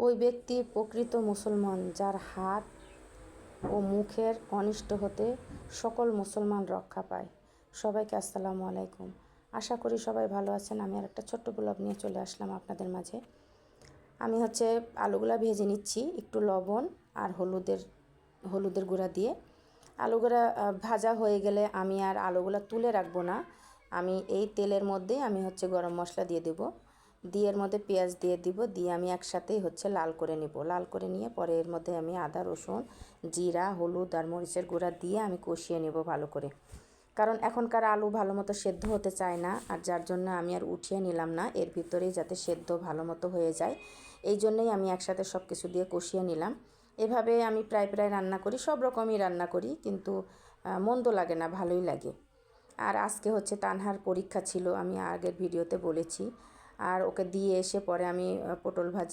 ওই ব্যক্তি প্রকৃত মুসলমান যার হাত ও মুখের অনিষ্ট হতে সকল মুসলমান রক্ষা পায়। সবাইকে আসসালামু আলাইকুম। আশা করি সবাই ভালো আছেন। আমি আর একটা ছোট্ট ব্লগ নিয়ে চলে আসলাম আপনাদের মাঝে। আমি আলুগুলা ভেজে নিচ্ছি একটু লবণ আর হলুদের গুঁড়া দিয়ে। আলুগুলা ভাজা হয়ে গেলে আমি আর আলুগুলা তুলে রাখবো না। আমি এই তেলের মধ্যেই আমি গরম মশলা দিয়ে দেব, দিয়ে এর মধ্যে পেঁয়াজ দিয়ে দিব, দিয়ে আমি একসাথেই লাল করে নেব। লাল করে নিয়ে পরে এর মধ্যে আমি আদা রসুন জিরা হলুদ আর মরিচের গুঁড়া দিয়ে আমি কষিয়ে নেব ভালো করে। কারণ এখনকার আলু ভালো মতো সেদ্ধ হতে চায় না, আর যার জন্য আমি আর উঠিয়ে নিলাম না, এর ভিতরেই যাতে সেদ্ধ ভালো মতো হয়ে যায়। এই জন্যই আমি একসাথে সব কিছু দিয়ে কষিয়ে নিলাম। এভাবে আমি প্রায় রান্না করি, সব রকমই রান্না করি, কিন্তু মন্দ লাগে না, ভালোই লাগে। আর আজকে তানহার পরীক্ষা ছিল, আমি আগের ভিডিওতে বলেছি। আর ওকে দিয়ে এসে পরে আমি পটল ভাজি